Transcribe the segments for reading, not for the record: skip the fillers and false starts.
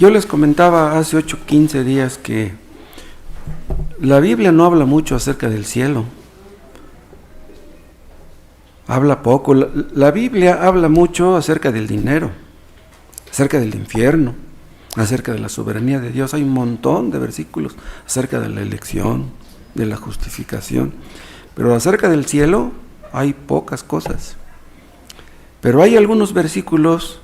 Yo les comentaba hace 15 días que la Biblia no habla mucho acerca del cielo. Habla poco. La Biblia habla mucho acerca del dinero, acerca del infierno, acerca de la soberanía de Dios. Hay un montón de versículos acerca de la elección, de la justificación. Pero acerca del cielo hay pocas cosas. Pero hay algunos versículos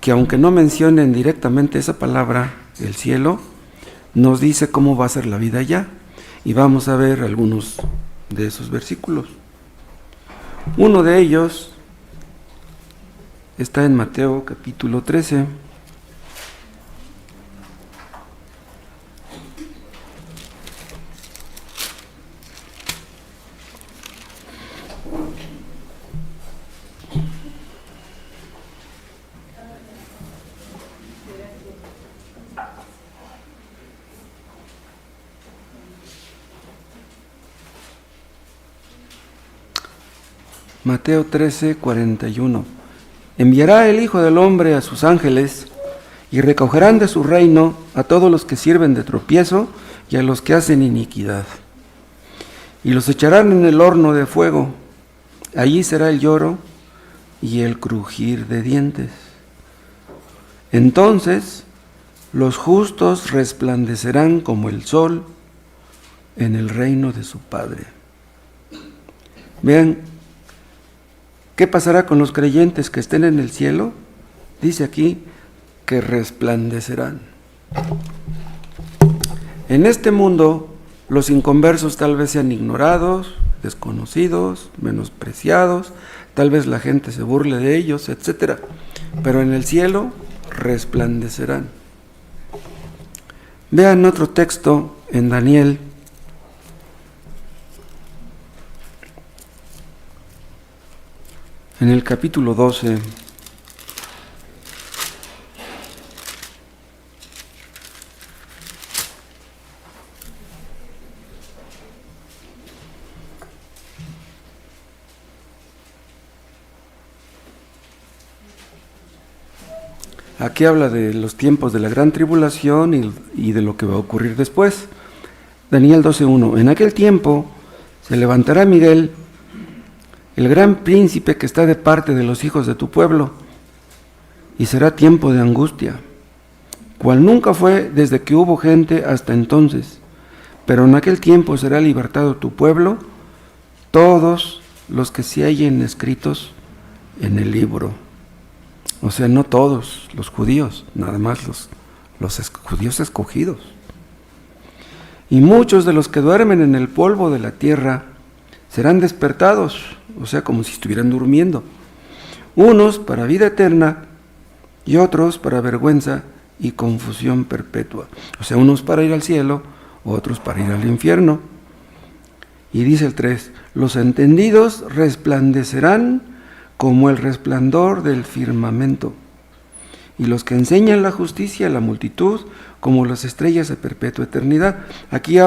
que, aunque no mencionen directamente esa palabra, el cielo, nos dice cómo va a ser la vida allá. Y vamos a ver algunos de esos versículos. Uno de ellos está en Mateo capítulo 13. Mateo 13, 41. Enviará el Hijo del Hombre a sus ángeles, y recogerán de su reino a todos los que sirven de tropiezo y a los que hacen iniquidad. Y los echarán en el horno de fuego. Allí será el lloro y el crujir de dientes. Entonces los justos resplandecerán como el sol en el reino de su Padre. Vean, ¿qué pasará con los creyentes que estén en el cielo? Dice aquí que resplandecerán. En este mundo, los inconversos tal vez sean ignorados, desconocidos, menospreciados, tal vez la gente se burle de ellos, etc. Pero en el cielo resplandecerán. Vean otro texto en Daniel. En el capítulo 12, aquí habla de los tiempos de la gran tribulación y de lo que va a ocurrir después. Daniel 12:1. En aquel tiempo se levantará Miguel, el gran príncipe que está de parte de los hijos de tu pueblo, y será tiempo de angustia, cual nunca fue desde que hubo gente hasta entonces, pero en aquel tiempo será libertado tu pueblo, todos los que se hallen escritos en el libro. O sea, no todos los judíos, nada más los judíos escogidos. Y muchos de los que duermen en el polvo de la tierra serán despertados, o sea, como si estuvieran durmiendo, unos para vida eterna y otros para vergüenza y confusión perpetua. O sea, unos para ir al cielo, otros para ir al infierno. Y dice el 3, los entendidos resplandecerán como el resplandor del firmamento, y los que enseñan la justicia a la multitud como las estrellas de perpetua eternidad. Aquí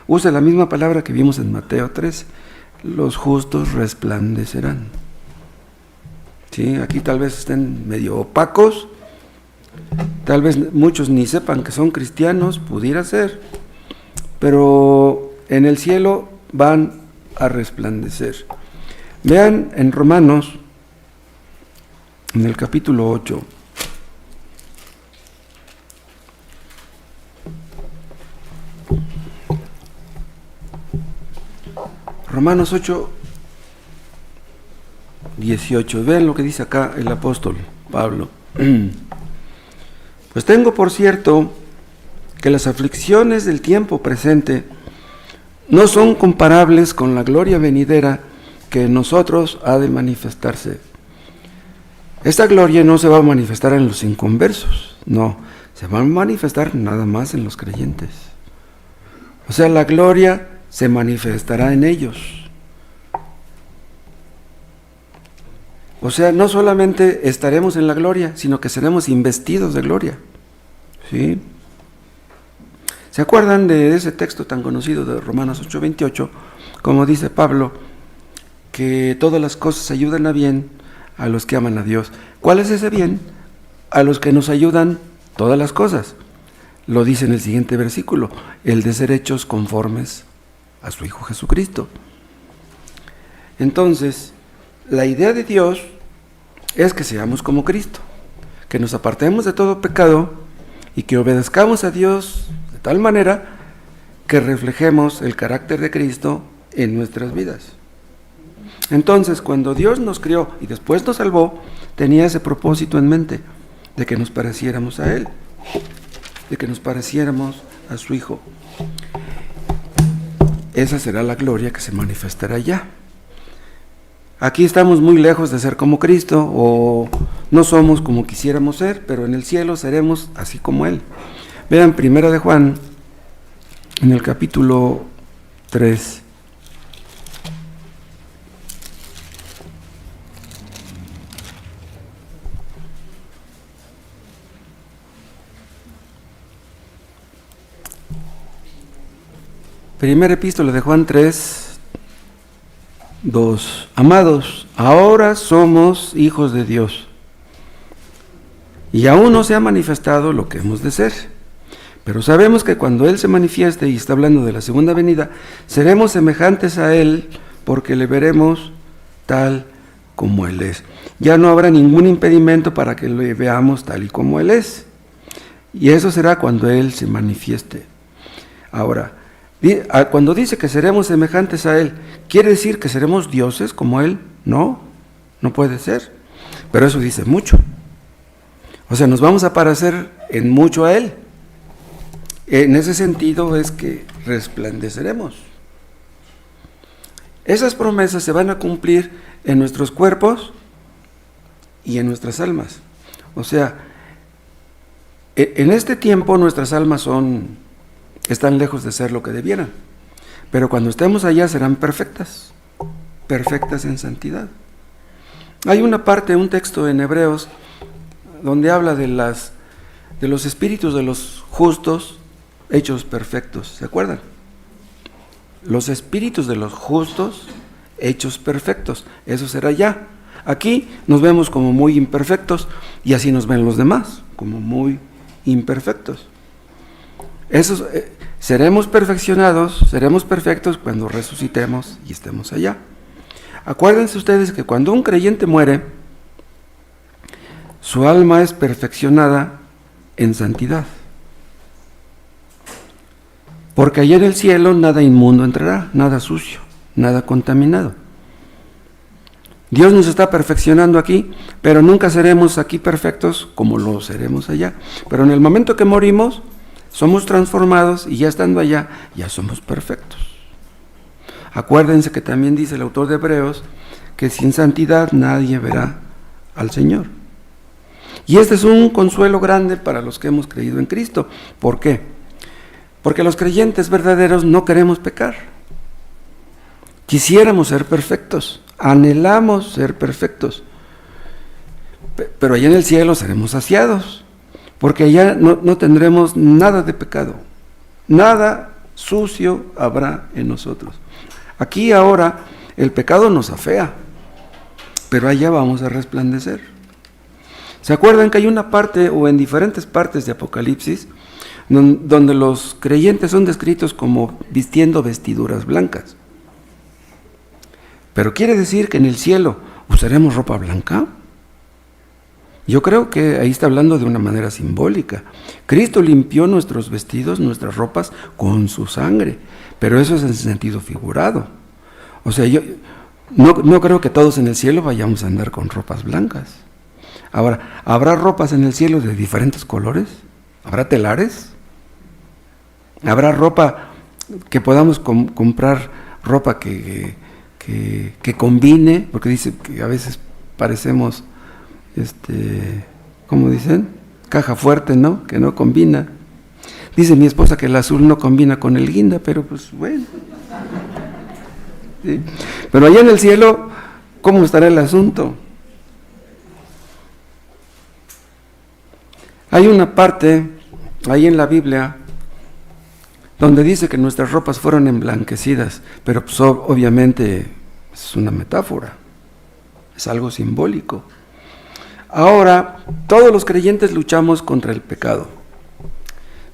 usa la misma palabra que vimos en Mateo 13. Los justos resplandecerán. ¿Sí? Aquí tal vez estén medio opacos, tal vez muchos ni sepan que son cristianos, pudiera ser, pero en el cielo van a resplandecer. Vean en Romanos, en el capítulo 8, Romanos 8, 18. Vean lo que dice acá el apóstol Pablo. Pues tengo por cierto que las aflicciones del tiempo presente no son comparables con la gloria venidera que en nosotros ha de manifestarse. Esta gloria no se va a manifestar en los inconversos, no, se va a manifestar nada más en los creyentes. O sea, la gloria se manifestará en ellos. O sea, no solamente estaremos en la gloria, sino que seremos investidos de gloria. ¿Sí? ¿Se acuerdan de ese texto tan conocido de Romanos 8:28? Como dice Pablo, que todas las cosas ayudan a bien a los que aman a Dios. ¿Cuál es ese bien? A los que nos ayudan todas las cosas. Lo dice en el siguiente versículo, el de ser hechos conformes a su Hijo Jesucristo. Entonces, la idea de Dios es que seamos como Cristo, que nos apartemos de todo pecado y que obedezcamos a Dios de tal manera que reflejemos el carácter de Cristo en nuestras vidas. Entonces, cuando Dios nos crió y después nos salvó, tenía ese propósito en mente, de que nos pareciéramos a Él, de que nos pareciéramos a su Hijo. Esa será la gloria que se manifestará allá. Aquí estamos muy lejos de ser como Cristo, o no somos como quisiéramos ser, pero en el cielo seremos así como Él. Vean 1 de Juan, en el capítulo 3. Primera epístola de Juan 3, 2. Amados, ahora somos hijos de Dios, y aún no se ha manifestado lo que hemos de ser. Pero sabemos que cuando Él se manifieste, y está hablando de la segunda venida, seremos semejantes a Él, porque le veremos tal como Él es. Ya no habrá ningún impedimento para que le veamos tal y como Él es. Y eso será cuando Él se manifieste. Ahora, cuando dice que seremos semejantes a Él, ¿quiere decir que seremos dioses como Él? No, no puede ser. Pero eso dice mucho. O sea, nos vamos a parecer en mucho a Él. En ese sentido es que resplandeceremos. Esas promesas se van a cumplir en nuestros cuerpos y en nuestras almas. O sea, en este tiempo nuestras almas están lejos de ser lo que debieran, pero cuando estemos allá serán perfectas, perfectas en santidad. Hay una parte, un texto en Hebreos, donde habla de los espíritus de los justos hechos perfectos, ¿se acuerdan? Los espíritus de los justos hechos perfectos, eso será ya. Aquí nos vemos como muy imperfectos, y así nos ven los demás, como muy imperfectos. Seremos perfeccionados, seremos perfectos cuando resucitemos y estemos allá. Acuérdense ustedes que cuando un creyente muere, su alma es perfeccionada en santidad. Porque allá en el cielo nada inmundo entrará, nada sucio, nada contaminado. Dios nos está perfeccionando aquí, pero nunca seremos aquí perfectos como lo seremos allá. Pero en el momento que morimos, somos transformados, y ya estando allá, ya somos perfectos. Acuérdense que también dice el autor de Hebreos que sin santidad nadie verá al Señor. Y este es un consuelo grande para los que hemos creído en Cristo. ¿Por qué? Porque los creyentes verdaderos no queremos pecar. Quisiéramos ser perfectos, anhelamos ser perfectos, pero allá en el cielo seremos saciados, porque allá no tendremos nada de pecado, nada sucio habrá en nosotros. Aquí ahora el pecado nos afea, pero allá vamos a resplandecer. ¿Se acuerdan que hay una parte, o en diferentes partes de Apocalipsis, donde los creyentes son descritos como vistiendo vestiduras blancas? Pero ¿quiere decir que en el cielo usaremos ropa blanca? Yo creo que ahí está hablando de una manera simbólica. Cristo limpió nuestros vestidos, nuestras ropas, con su sangre, pero eso es en sentido figurado. O sea, yo no creo que todos en el cielo vayamos a andar con ropas blancas. Ahora, ¿habrá ropas en el cielo de diferentes colores? ¿Habrá telares? ¿Habrá ropa que podamos comprar, ropa que combine? Porque dice que a veces parecemos, ¿cómo dicen? Caja fuerte, ¿no? Que no combina. Dice mi esposa que el azul no combina con el guinda, pero pues bueno. ¿Sí? Pero allá en el cielo, ¿cómo estará el asunto? Hay una parte ahí en la Biblia donde dice que nuestras ropas fueron emblanquecidas, pero pues obviamente es una metáfora, es algo simbólico. Ahora, todos los creyentes luchamos contra el pecado,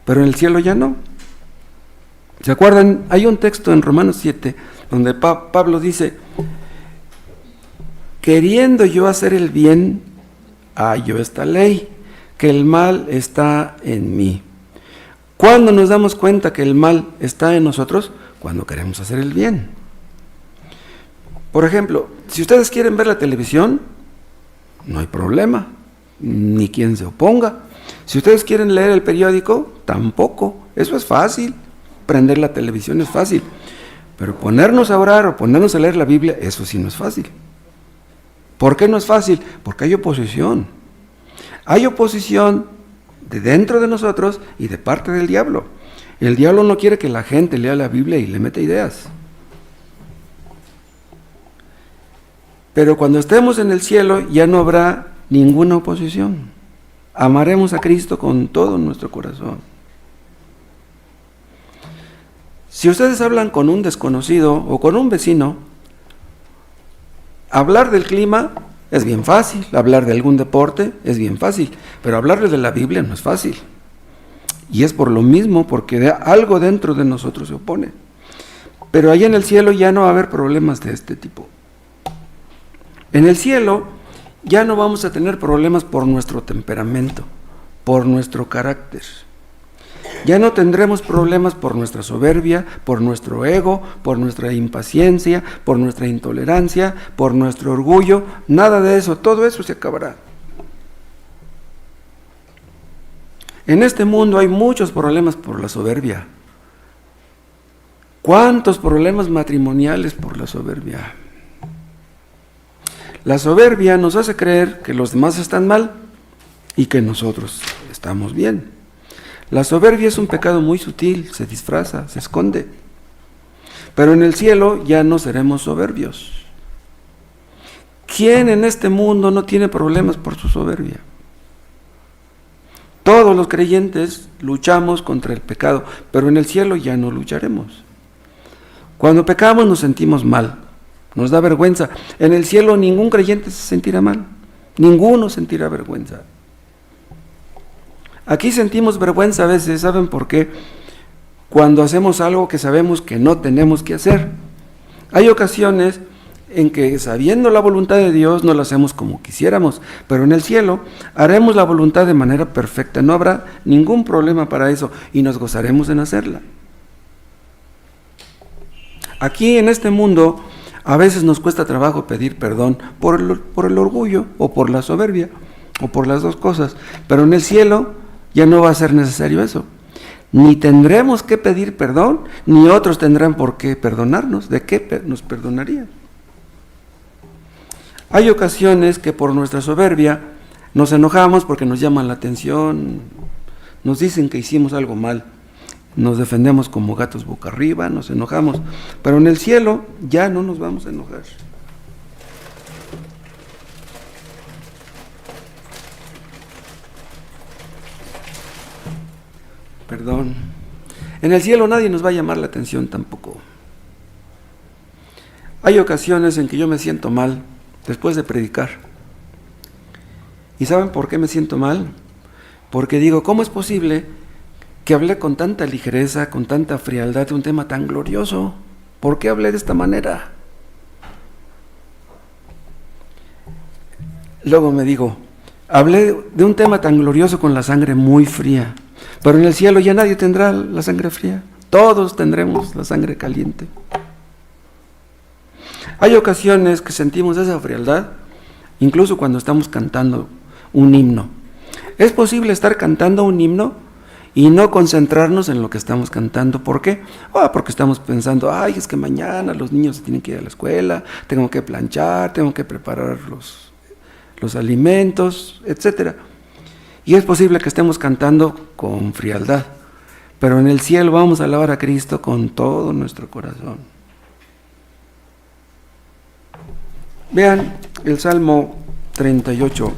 pero en el cielo ya no. ¿Se acuerdan? Hay un texto en Romanos 7 donde Pablo dice: queriendo yo hacer el bien, hallo esta ley, que el mal está en mí. ¿Cuándo nos damos cuenta que el mal está en nosotros? Cuando queremos hacer el bien. Por ejemplo, si ustedes quieren ver la televisión, no hay problema, ni quien se oponga. Si ustedes quieren leer el periódico, tampoco. Eso es fácil. Prender la televisión es fácil. Pero ponernos a orar o ponernos a leer la Biblia, eso sí no es fácil. ¿Por qué no es fácil? Porque hay oposición. Hay oposición de dentro de nosotros y de parte del diablo. El diablo no quiere que la gente lea la Biblia y le meta ideas. Pero cuando estemos en el cielo ya no habrá ninguna oposición. Amaremos a Cristo con todo nuestro corazón. Si ustedes hablan con un desconocido o con un vecino, hablar del clima es bien fácil, hablar de algún deporte es bien fácil, pero hablarle de la Biblia no es fácil. Y es por lo mismo, porque algo dentro de nosotros se opone. Pero allá en el cielo ya no va a haber problemas de este tipo. En el cielo ya no vamos a tener problemas por nuestro temperamento, por nuestro carácter. Ya no tendremos problemas por nuestra soberbia, por nuestro ego, por nuestra impaciencia, por nuestra intolerancia, por nuestro orgullo. Nada de eso, todo eso se acabará. En este mundo hay muchos problemas por la soberbia. ¿Cuántos problemas matrimoniales por la soberbia? La soberbia nos hace creer que los demás están mal y que nosotros estamos bien. La soberbia es un pecado muy sutil, se disfraza, se esconde. Pero en el cielo ya no seremos soberbios. ¿Quién en este mundo no tiene problemas por su soberbia? Todos los creyentes luchamos contra el pecado, pero en el cielo ya no lucharemos. Cuando pecamos nos sentimos mal, nos da vergüenza. En el cielo ningún creyente se sentirá mal, ninguno sentirá vergüenza. Aquí sentimos vergüenza a veces, ¿saben por qué? Cuando hacemos algo que sabemos que no tenemos que hacer. Hay ocasiones en que, sabiendo la voluntad de Dios, no lo hacemos como quisiéramos, pero en el cielo haremos la voluntad de manera perfecta, no habrá ningún problema para eso y nos gozaremos en hacerla. Aquí en este mundo a veces nos cuesta trabajo pedir perdón por el orgullo o por la soberbia o por las dos cosas, pero en el cielo ya no va a ser necesario eso. Ni tendremos que pedir perdón, ni otros tendrán por qué perdonarnos. ¿De qué nos perdonarían? Hay ocasiones que por nuestra soberbia nos enojamos porque nos llaman la atención, nos dicen que hicimos algo mal, nos defendemos como gatos boca arriba, nos enojamos, pero en el cielo ya no nos vamos a enojar. Perdón. En el cielo nadie nos va a llamar la atención tampoco. Hay ocasiones en que yo me siento mal después de predicar. ¿Y saben por qué me siento mal? Porque digo, ¿cómo es posible que hablé con tanta ligereza, con tanta frialdad de un tema tan glorioso? ¿Por qué hablé de esta manera? Luego me digo, hablé de un tema tan glorioso con la sangre muy fría. Pero en el cielo ya nadie tendrá la sangre fría, todos tendremos la sangre caliente. Hay ocasiones que sentimos esa frialdad, incluso cuando estamos cantando un himno. Es posible estar cantando un himno y no concentrarnos en lo que estamos cantando. ¿Por qué? Porque estamos pensando, es que mañana los niños tienen que ir a la escuela, tengo que planchar, tengo que preparar los alimentos, etcétera. Y es posible que estemos cantando con frialdad, pero en el cielo vamos a alabar a Cristo con todo nuestro corazón. Vean el Salmo 38.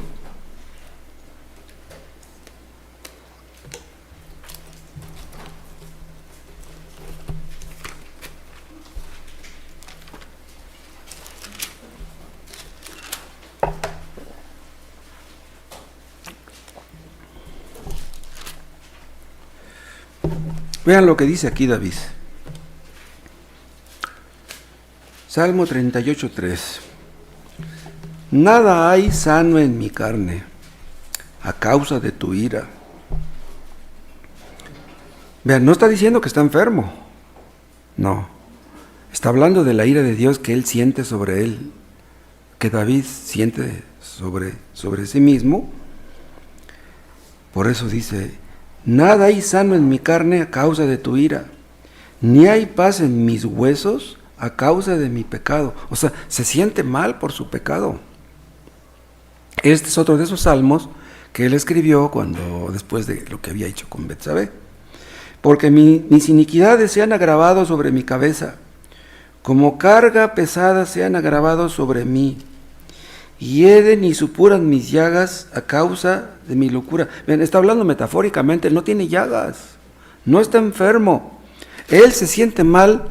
Vean lo que dice aquí David. Salmo 38:3. Nada hay sano en mi carne, a causa de tu ira. Vean, no está diciendo que está enfermo. No. Está hablando de la ira de Dios que él siente sobre él, que David siente sobre sí mismo. Por eso dice, nada hay sano en mi carne a causa de tu ira, ni hay paz en mis huesos a causa de mi pecado. O sea, se siente mal por su pecado. Este es otro de esos salmos que él escribió después de lo que había hecho con Betsabé. Porque mis iniquidades se han agravado sobre mi cabeza, como carga pesada se han agravado sobre mí. Hieden y supuran mis llagas a causa de mi locura. Ven, está hablando metafóricamente, él no tiene llagas, no está enfermo. Él se siente mal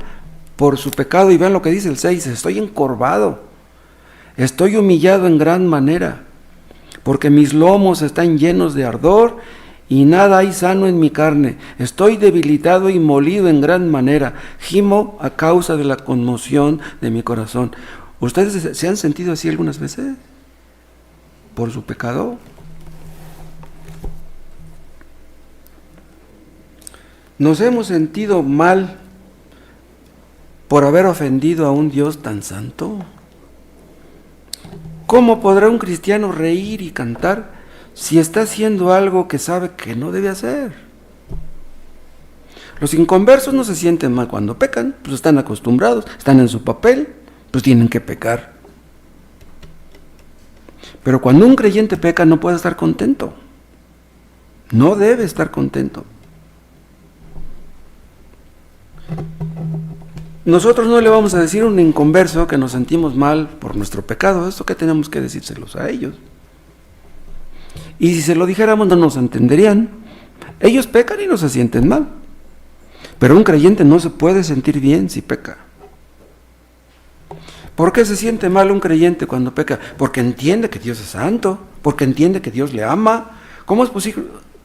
por su pecado y vean lo que dice el 6, estoy encorvado, estoy humillado en gran manera, porque mis lomos están llenos de ardor y nada hay sano en mi carne. Estoy debilitado y molido en gran manera, gimo a causa de la conmoción de mi corazón. ¿Ustedes se han sentido así algunas veces? ¿Por su pecado? ¿Nos hemos sentido mal por haber ofendido a un Dios tan santo? ¿Cómo podrá un cristiano reír y cantar si está haciendo algo que sabe que no debe hacer? Los inconversos no se sienten mal cuando pecan, pues están acostumbrados, están en su papel, pues tienen que pecar. Pero cuando un creyente peca no puede estar contento, no debe estar contento. Nosotros no le vamos a decir a un inconverso que nos sentimos mal por nuestro pecado. ¿Esto qué tenemos que decírselos a ellos? Y si se lo dijéramos no nos entenderían. Ellos pecan y no se sienten mal. Pero un creyente no se puede sentir bien si peca. ¿Por qué se siente mal un creyente cuando peca? Porque entiende que Dios es santo, porque entiende que Dios le ama. ¿Cómo es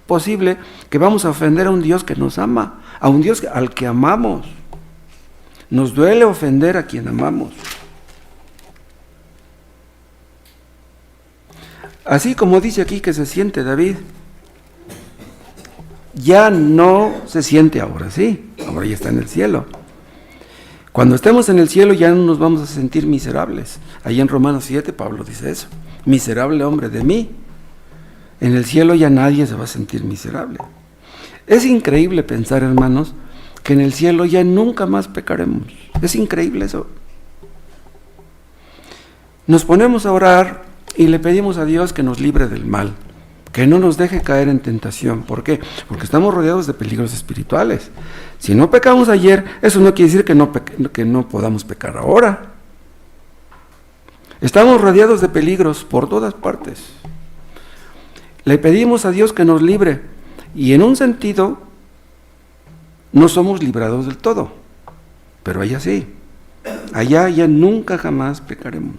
posible que vamos a ofender a un Dios que nos ama, a un Dios al que amamos? Nos duele ofender a quien amamos. Así como dice aquí que se siente David, ya no se siente ahora, sí, ahora ya está en el cielo. Cuando estemos en el cielo ya no nos vamos a sentir miserables. Ahí en Romanos 7 Pablo dice eso, miserable hombre de mí. En el cielo ya nadie se va a sentir miserable. Es increíble pensar, hermanos, que en el cielo ya nunca más pecaremos. Es increíble eso. Nos ponemos a orar y le pedimos a Dios que nos libre del mal, que no nos deje caer en tentación. ¿Por qué? Porque estamos rodeados de peligros espirituales. Si no pecamos ayer, eso no quiere decir que no podamos pecar ahora. Estamos rodeados de peligros por todas partes. Le pedimos a Dios que nos libre y en un sentido no somos librados del todo, pero allá sí, allá ya nunca jamás pecaremos.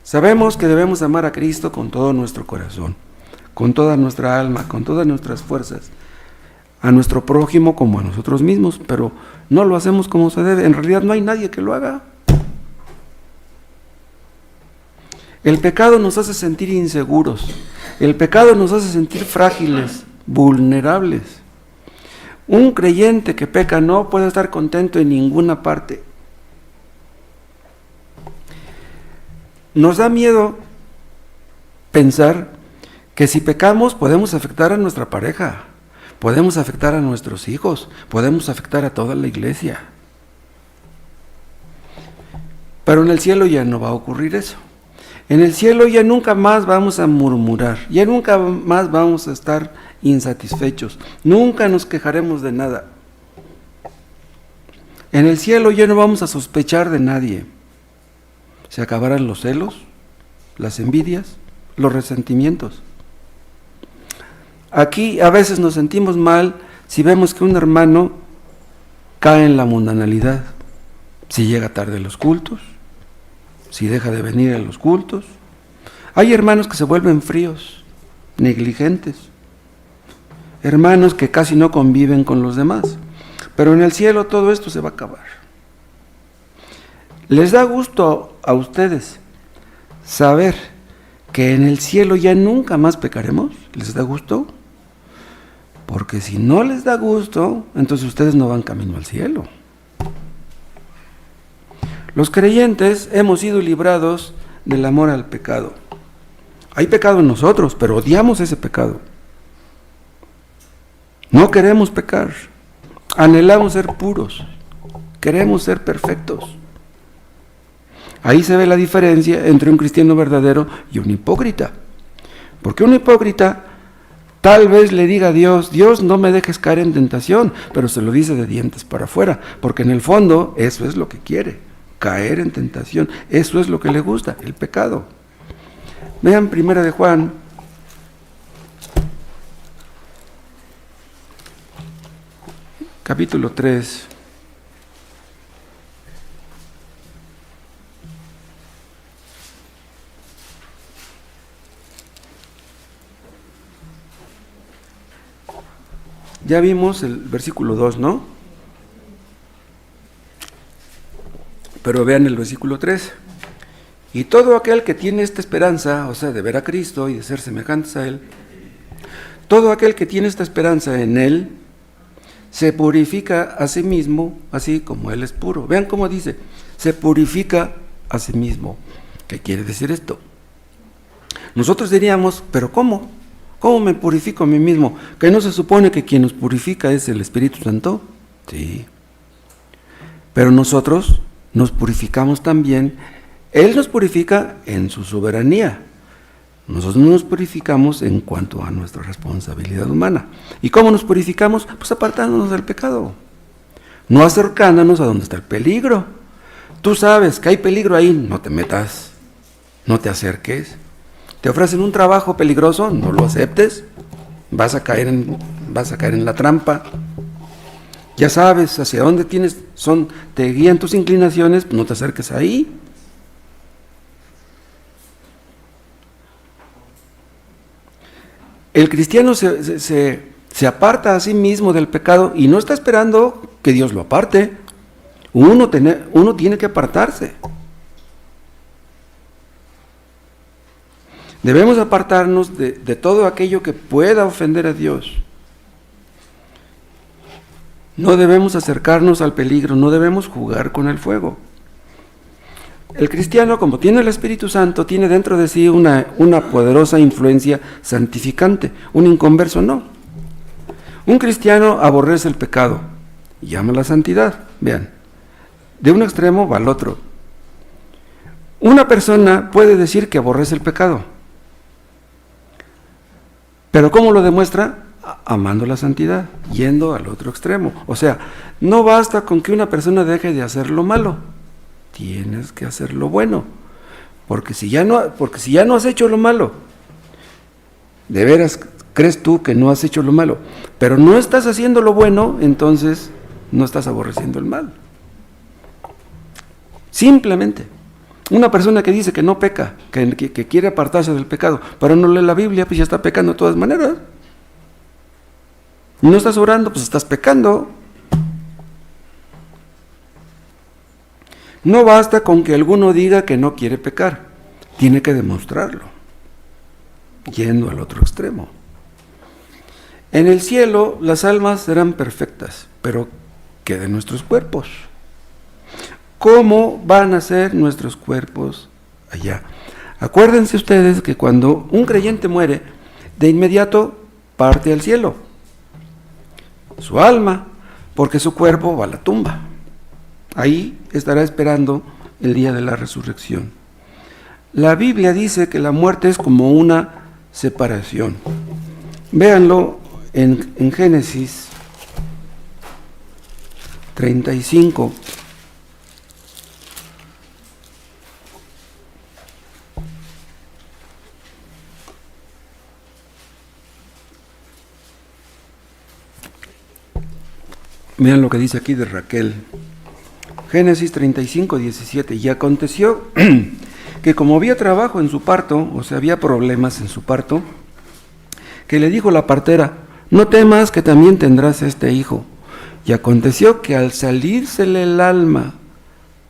Sabemos que debemos amar a Cristo con todo nuestro corazón, con toda nuestra alma, con todas nuestras fuerzas, a nuestro prójimo como a nosotros mismos, pero no lo hacemos como se debe. En realidad no hay nadie que lo haga. El pecado nos hace sentir inseguros, el pecado nos hace sentir frágiles, vulnerables. Un creyente que peca no puede estar contento en ninguna parte. Nos da miedo pensar que si pecamos podemos afectar a nuestra pareja, podemos afectar a nuestros hijos, podemos afectar a toda la iglesia. Pero en el cielo ya no va a ocurrir eso. En el cielo ya nunca más vamos a murmurar, ya nunca más vamos a estar insatisfechos, nunca nos quejaremos de nada. En el cielo ya no vamos a sospechar de nadie. Se acabarán los celos, las envidias, los resentimientos. Aquí a veces nos sentimos mal si vemos que un hermano cae en la mundanalidad, si llega tarde a los cultos, si deja de venir a los cultos. Hay hermanos que se vuelven fríos, negligentes. hermanos que casi no conviven con los demás. Pero en el cielo todo esto se va a acabar. ¿Les da gusto a ustedes saber que en el cielo ya nunca más pecaremos? ¿Les da gusto? Porque si no les da gusto, entonces ustedes no van camino al cielo. Los creyentes hemos sido librados del amor al pecado. Hay pecado en nosotros, pero odiamos ese pecado. No queremos pecar. Anhelamos ser puros. Queremos ser perfectos. Ahí se ve la diferencia entre un cristiano verdadero y un hipócrita. Porque un hipócrita tal vez le diga a Dios, Dios, no me dejes caer en tentación, pero se lo dice de dientes para afuera, porque en el fondo eso es lo que quiere, caer en tentación. Eso es lo que le gusta, el pecado. Vean 1 de Juan, capítulo 3. Ya vimos el versículo 2, ¿no? Pero vean el versículo 3. Y todo aquel que tiene esta esperanza, o sea, de ver a Cristo y de ser semejantes a Él, todo aquel que tiene esta esperanza en Él, se purifica a sí mismo, así como Él es puro. Vean cómo dice, se purifica a sí mismo. ¿Qué quiere decir esto? Nosotros diríamos, ¿pero cómo? ¿Cómo me purifico a mí mismo? ¿Que no se supone que quien nos purifica es el Espíritu Santo? Sí. Pero nosotros nos purificamos también. Él nos purifica en su soberanía. Nosotros nos purificamos en cuanto a nuestra responsabilidad humana. ¿Y cómo nos purificamos? Pues apartándonos del pecado. No acercándonos a donde está el peligro. Tú sabes que hay peligro ahí, no te metas, no te acerques. Te ofrecen un trabajo peligroso, no lo aceptes, vas a caer en la trampa. Ya sabes hacia dónde te guían tus inclinaciones, no te acerques ahí. El cristiano se aparta a sí mismo del pecado y no está esperando que Dios lo aparte. Uno tiene que apartarse. Debemos apartarnos de todo aquello que pueda ofender a Dios. No debemos acercarnos al peligro, no debemos jugar con el fuego. El cristiano, como tiene el Espíritu Santo, tiene dentro de sí una poderosa influencia santificante. Un inconverso no. Un cristiano aborrece el pecado y ama la santidad. Vean, de un extremo va al otro. Una persona puede decir que aborrece el pecado, pero ¿cómo lo demuestra? Amando la santidad, yendo al otro extremo. O sea, no basta con que una persona deje de hacer lo malo, tienes que hacer lo bueno, porque si ya no has hecho lo malo, de veras crees tú que no has hecho lo malo, pero no estás haciendo lo bueno, entonces no estás aborreciendo el mal. Simplemente. Una persona que dice que no peca, que quiere apartarse del pecado, pero no lee la Biblia, pues ya está pecando de todas maneras. No estás orando, pues estás pecando. No basta con que alguno diga que no quiere pecar, tiene que demostrarlo, yendo al otro extremo. En el cielo las almas serán perfectas, pero ¿qué de nuestros cuerpos? ¿Cómo van a ser nuestros cuerpos allá? Acuérdense ustedes que cuando un creyente muere, de inmediato parte al cielo. Su alma, porque su cuerpo va a la tumba. Ahí estará esperando el día de la resurrección. La Biblia dice que la muerte es como una separación. Véanlo en Génesis 35. Vean lo que dice aquí de Raquel. Génesis 35, 17. Y aconteció que como había trabajo en su parto, o sea, había problemas en su parto, que le dijo la partera: no temas que también tendrás este hijo. Y aconteció que al salírsele el alma,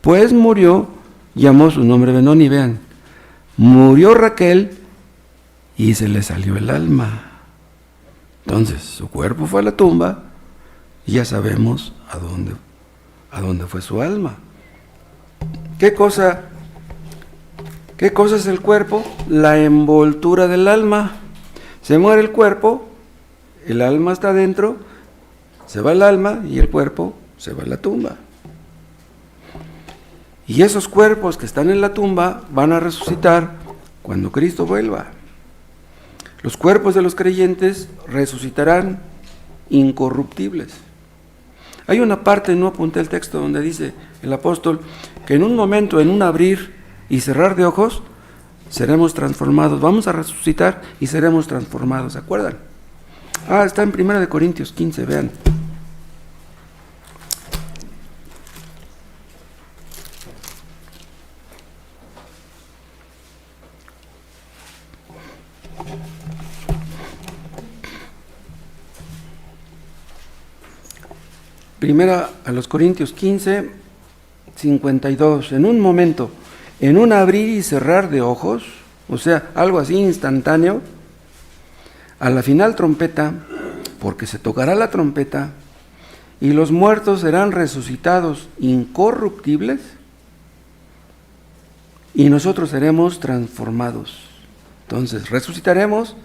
pues murió, llamó su nombre Benoni. Vean, murió Raquel y se le salió el alma. Entonces su cuerpo fue a la tumba y ya sabemos a dónde fue su alma. ¿Qué cosa es el cuerpo? La envoltura del alma. Se muere el cuerpo, el alma está adentro, se va el alma y el cuerpo se va a la tumba. Y esos cuerpos que están en la tumba van a resucitar cuando Cristo vuelva. Los cuerpos de los creyentes resucitarán incorruptibles. Hay una parte, no apunté el texto, donde dice el apóstol que en un momento, en un abrir y cerrar de ojos, seremos transformados. Vamos a resucitar y seremos transformados, ¿se acuerdan? Está en 1 Corintios 15, vean. Primera a los Corintios 15, 52. En un momento, en un abrir y cerrar de ojos, o sea, algo así instantáneo, a la final trompeta, porque se tocará la trompeta, y los muertos serán resucitados incorruptibles, y nosotros seremos transformados. Entonces, resucitaremos,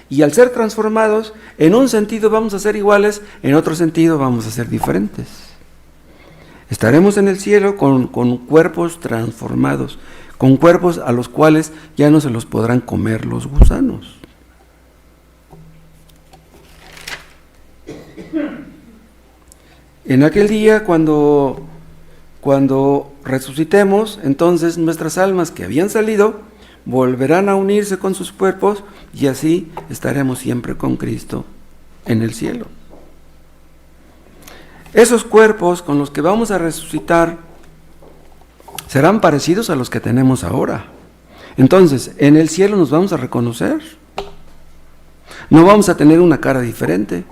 y al ser transformados, en un sentido vamos a ser iguales, en otro sentido vamos a ser diferentes. Estaremos en el cielo con cuerpos transformados, con cuerpos a los cuales ya no se los podrán comer los gusanos. En aquel día, cuando resucitemos, entonces nuestras almas que habían salido volverán a unirse con sus cuerpos y así estaremos siempre con Cristo en el cielo. Esos cuerpos con los que vamos a resucitar serán parecidos a los que tenemos ahora. Entonces, en el cielo nos vamos a reconocer. No vamos a tener una cara diferente.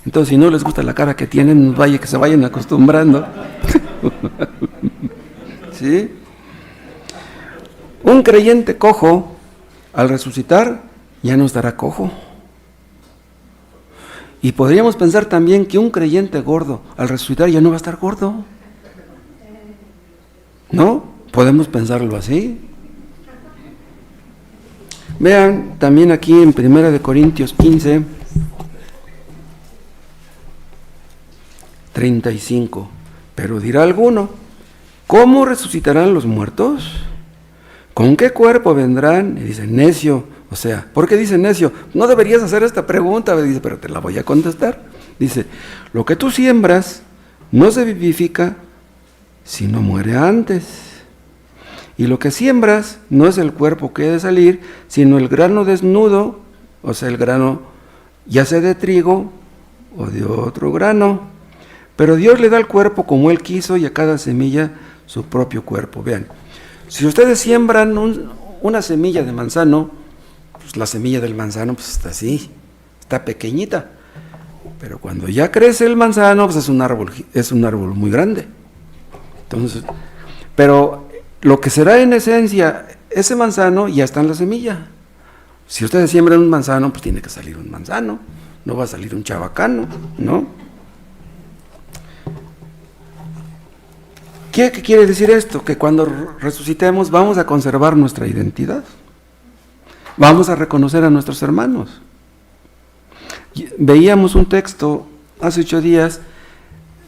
Entonces, si no les gusta la cara que tienen, que se vayan acostumbrando. ¿Sí? Un creyente cojo, al resucitar, ya no estará cojo. Y podríamos pensar también que un creyente gordo, al resucitar, ya no va a estar gordo. ¿No? Podemos pensarlo así. Vean también aquí en 1 Corintios 15, 35. Pero dirá alguno, ¿cómo resucitarán los muertos? ¿Con qué cuerpo vendrán? Y dice, necio. O sea, ¿por qué dice necio? No deberías hacer esta pregunta. Dice, pero te la voy a contestar. Dice, lo que tú siembras no se vivifica si no muere antes. Y lo que siembras no es el cuerpo que ha de salir, sino el grano desnudo, o sea, el grano ya sea de trigo o de otro grano. Pero Dios le da el cuerpo como Él quiso y a cada semilla su propio cuerpo. Vean, si ustedes siembran una semilla de manzano, pues la semilla del manzano pues está así, está pequeñita. Pero cuando ya crece el manzano, pues es un árbol muy grande. Entonces, pero lo que será en esencia ese manzano ya está en la semilla. Si ustedes siembran un manzano, pues tiene que salir un manzano, no va a salir un chabacano, ¿no? ¿Qué quiere decir esto? Que cuando resucitemos vamos a conservar nuestra identidad. Vamos a reconocer a nuestros hermanos. Veíamos un texto hace 8 días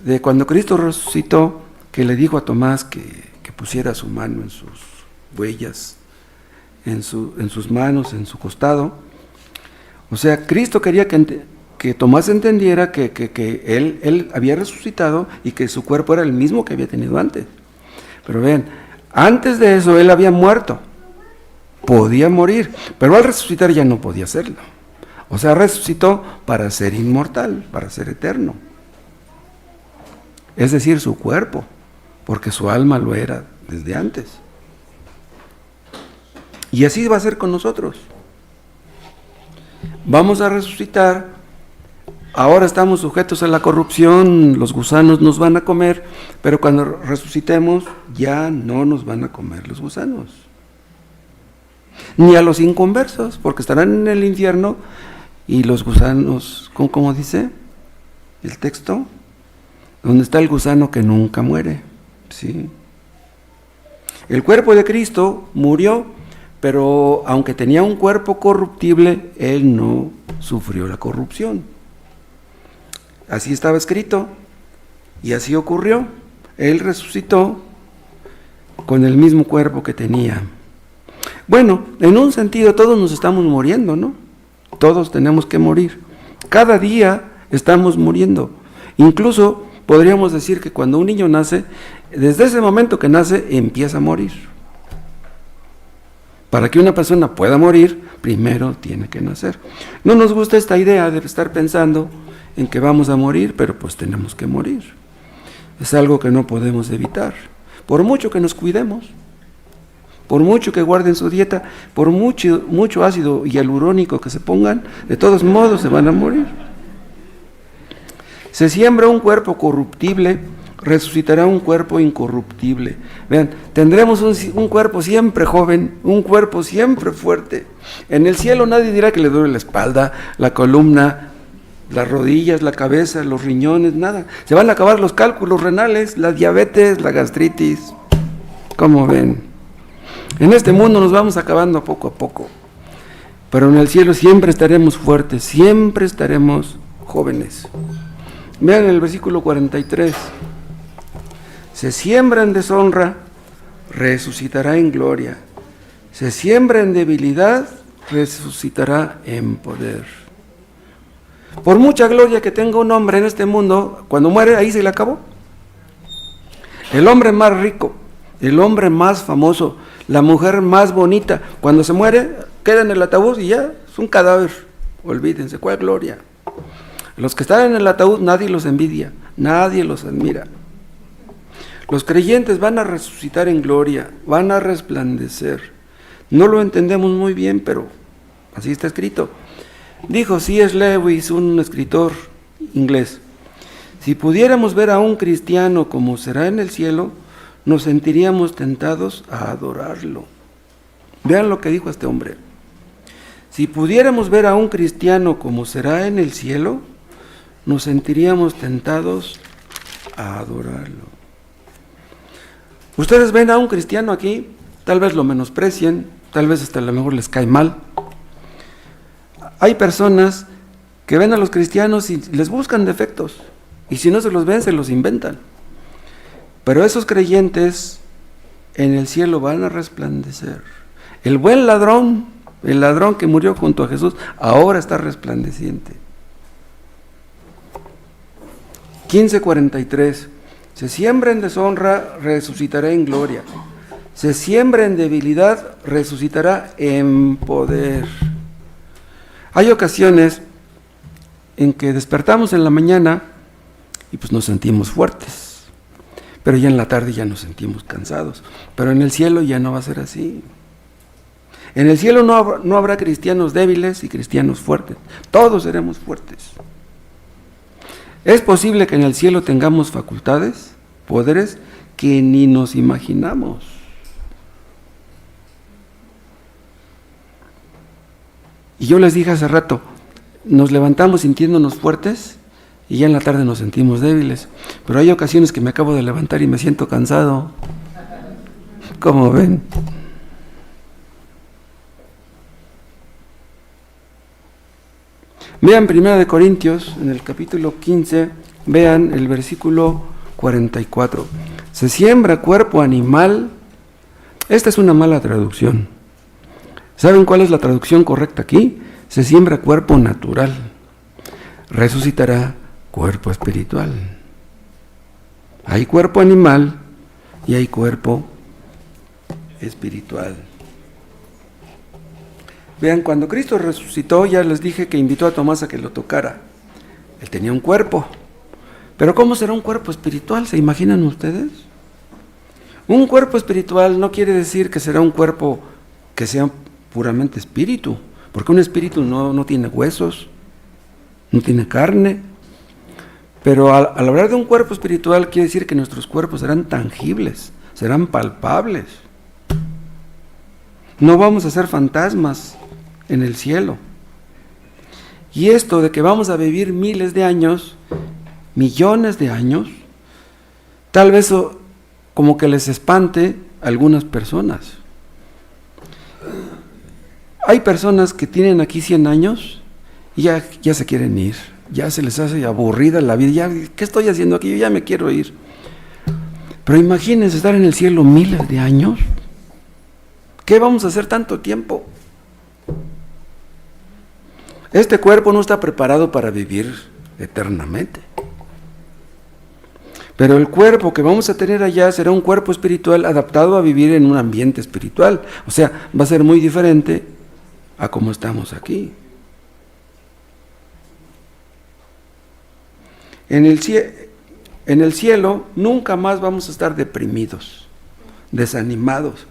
de cuando Cristo resucitó, que le dijo a Tomás que pusiera su mano en sus huellas, en sus manos, en su costado. O sea, Cristo quería que Tomás entendiera que él había resucitado y que su cuerpo era el mismo que había tenido antes. Pero vean, antes de eso él había muerto, podía morir, pero al resucitar ya no podía hacerlo. O sea, resucitó para ser inmortal, para ser eterno. Es decir, su cuerpo, porque su alma lo era desde antes. Y así va a ser con nosotros. Vamos a resucitar ahora estamos sujetos a la corrupción, los gusanos nos van a comer, pero cuando resucitemos ya no nos van a comer los gusanos. Ni a los inconversos, porque estarán en el infierno y los gusanos, ¿cómo dice el texto? Donde está el gusano que nunca muere, ¿sí? El cuerpo de Cristo murió, pero aunque tenía un cuerpo corruptible, Él no sufrió la corrupción. Así estaba escrito y así ocurrió. Él resucitó con el mismo cuerpo que tenía. Bueno, en un sentido todos nos estamos muriendo, ¿no? Todos tenemos que morir. Cada día estamos muriendo. Incluso podríamos decir que cuando un niño nace, desde ese momento que nace, empieza a morir. Para que una persona pueda morir, primero tiene que nacer. No nos gusta esta idea de estar pensando en que vamos a morir, pero pues tenemos que morir. Es algo que no podemos evitar. Por mucho que nos cuidemos, por mucho que guarden su dieta, por mucho ácido hialurónico que se pongan, de todos modos se van a morir. Se siembra un cuerpo corruptible, resucitará un cuerpo incorruptible. Vean, tendremos un cuerpo siempre joven, un cuerpo siempre fuerte. En el cielo nadie dirá que le duele la espalda, la columna, las rodillas, la cabeza, los riñones, nada. Se van a acabar los cálculos renales, la diabetes, la gastritis. ¿Cómo ven? En este mundo nos vamos acabando poco a poco, pero en el cielo siempre estaremos fuertes, siempre estaremos jóvenes. Vean el versículo 43. Se siembra en deshonra, resucitará en gloria. Se siembra en debilidad, resucitará en poder. Por mucha gloria que tenga un hombre en este mundo, cuando muere, ahí se le acabó. El hombre más rico, el hombre más famoso, la mujer más bonita, cuando se muere, queda en el ataúd y ya es un cadáver. Olvídense, ¿cuál gloria? Los que están en el ataúd nadie los envidia, nadie los admira. Los creyentes van a resucitar en gloria, van a resplandecer. No lo entendemos muy bien, pero así está escrito. Dijo C.S. Lewis, un escritor inglés: si pudiéramos ver a un cristiano como será en el cielo, nos sentiríamos tentados a adorarlo. Vean lo que dijo este hombre. Si pudiéramos ver a un cristiano como será en el cielo, nos sentiríamos tentados a adorarlo. Ustedes ven a un cristiano aquí, tal vez lo menosprecien, tal vez hasta a lo mejor les cae mal. Hay personas que ven a los cristianos y les buscan defectos, y si no se los ven, se los inventan. Pero esos creyentes en el cielo van a resplandecer. El buen ladrón, el ladrón que murió junto a Jesús, ahora está resplandeciente. 15:43. Se siembra en deshonra, resucitará en gloria. Se siembra en debilidad, resucitará en poder. Hay ocasiones en que despertamos en la mañana y pues nos sentimos fuertes, pero ya en la tarde ya nos sentimos cansados. Pero en el cielo ya no va a ser así. En el cielo no habrá cristianos débiles y cristianos fuertes. Todos seremos fuertes. Es posible que en el cielo tengamos facultades, poderes que ni nos imaginamos. Y yo les dije hace rato, nos levantamos sintiéndonos fuertes y ya en la tarde nos sentimos débiles. Pero hay ocasiones que me acabo de levantar y me siento cansado. ¿Cómo ven? Vean 1 Corintios, en el capítulo 15, vean el versículo 44. Se siembra cuerpo animal. Esta es una mala traducción. ¿Saben cuál es la traducción correcta aquí? Se siembra cuerpo natural. Resucitará cuerpo espiritual. Hay cuerpo animal y hay cuerpo espiritual. Vean, cuando Cristo resucitó, ya les dije que invitó a Tomás a que lo tocara. Él tenía un cuerpo. Pero ¿cómo será un cuerpo espiritual? ¿Se imaginan ustedes? Un cuerpo espiritual no quiere decir que será un cuerpo que sea puramente espíritu, porque un espíritu no tiene huesos. no tiene carne. Pero al hablar de un cuerpo espiritual quiere decir que nuestros cuerpos serán tangibles, serán palpables. No vamos a ser fantasmas en el cielo. Y esto de que vamos a vivir miles de años, millones de años, tal vez como que les espante a algunas personas. Hay personas que tienen aquí 100 años y ya se quieren ir, ya se les hace aburrida la vida, ya, ¿qué estoy haciendo aquí? Yo ya me quiero ir. Pero imagínense estar en el cielo miles de años. ¿Qué vamos a hacer tanto tiempo? Este cuerpo no está preparado para vivir eternamente. Pero el cuerpo que vamos a tener allá será un cuerpo espiritual adaptado a vivir en un ambiente espiritual. O sea, va a ser muy diferente a como estamos aquí. En el cielo nunca más vamos a estar deprimidos, desanimados.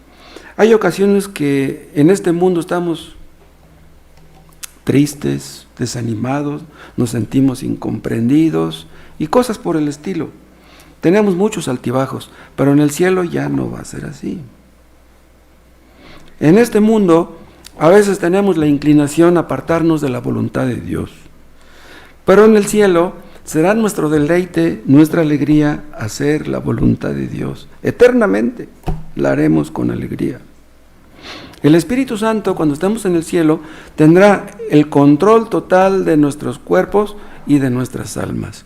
Hay ocasiones que en este mundo estamos tristes, desanimados, nos sentimos incomprendidos y cosas por el estilo. Tenemos muchos altibajos, pero en el cielo ya no va a ser así. En este mundo a veces tenemos la inclinación a apartarnos de la voluntad de Dios, pero en el cielo será nuestro deleite, nuestra alegría hacer la voluntad de Dios. Eternamente la haremos con alegría. El Espíritu Santo, cuando estemos en el cielo, tendrá el control total de nuestros cuerpos y de nuestras almas.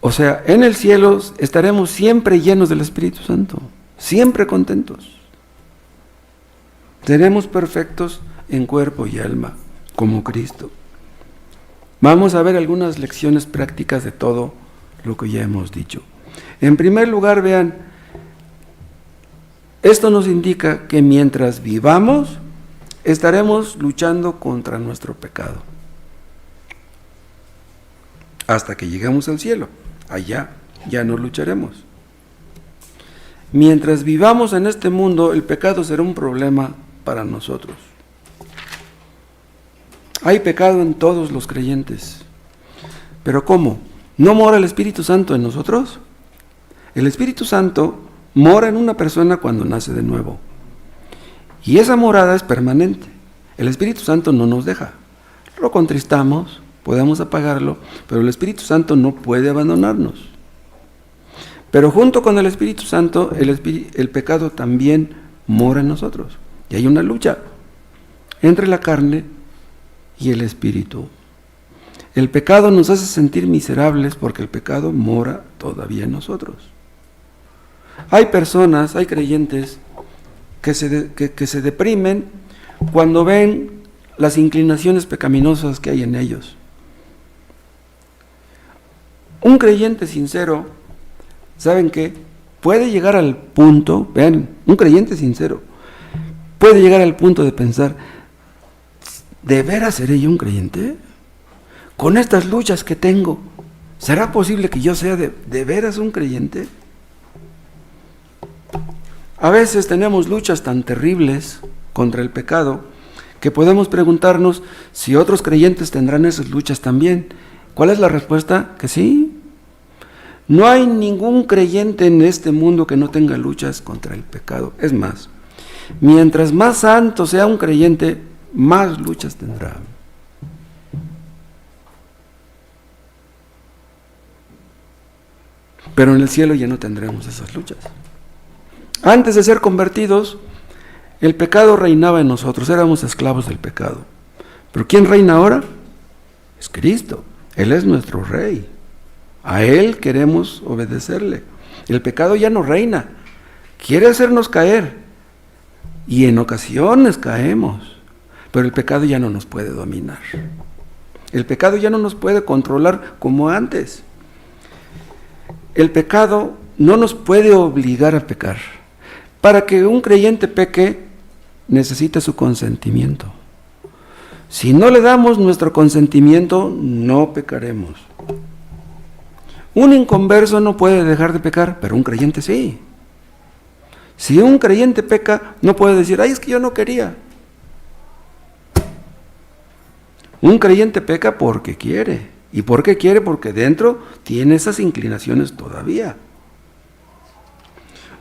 O sea, en el cielo estaremos siempre llenos del Espíritu Santo, siempre contentos. Seremos perfectos en cuerpo y alma, como Cristo. Vamos a ver algunas lecciones prácticas de todo lo que ya hemos dicho. En primer lugar, vean, esto nos indica que mientras vivamos, estaremos luchando contra nuestro pecado. Hasta que lleguemos al cielo, allá ya no lucharemos. Mientras vivamos en este mundo, el pecado será un problema para nosotros. Hay pecado en todos los creyentes. ¿Pero cómo? ¿No mora el Espíritu Santo en nosotros? El Espíritu Santo mora en una persona cuando nace de nuevo. Y esa morada es permanente. El Espíritu Santo no nos deja. Lo contristamos, podemos apagarlo, pero el Espíritu Santo no puede abandonarnos. Pero junto con el Espíritu Santo, el pecado también mora en nosotros. Y hay una lucha entre la carne y el espíritu. El pecado nos hace sentir miserables porque el pecado mora todavía en nosotros. Hay personas, hay creyentes que se deprimen cuando ven las inclinaciones pecaminosas que hay en ellos. Un creyente sincero, ¿saben qué? Puede llegar al punto, vean, un creyente sincero puede llegar al punto de pensar, ¿de veras seré yo un creyente? Con estas luchas que tengo, ¿será posible que yo sea de veras un creyente? A veces tenemos luchas tan terribles contra el pecado que podemos preguntarnos si otros creyentes tendrán esas luchas también. ¿Cuál es la respuesta? Que sí. No hay ningún creyente en este mundo que no tenga luchas contra el pecado. Es más, mientras más santo sea un creyente, más luchas tendrá. Pero en el cielo ya no tendremos esas luchas. Antes de ser convertidos, el pecado reinaba en nosotros, éramos esclavos del pecado. Pero ¿quién reina ahora? Es Cristo, Él es nuestro Rey. A Él queremos obedecerle. El pecado ya no reina, quiere hacernos caer. Y en ocasiones caemos, pero el pecado ya no nos puede dominar. El pecado ya no nos puede controlar como antes. El pecado no nos puede obligar a pecar. Para que un creyente peque, necesita su consentimiento. Si no le damos nuestro consentimiento, no pecaremos. Un inconverso no puede dejar de pecar, pero un creyente sí. Si un creyente peca, no puede decir, ay, es que yo no quería. Un creyente peca porque quiere. ¿Y por qué quiere? Porque dentro tiene esas inclinaciones todavía.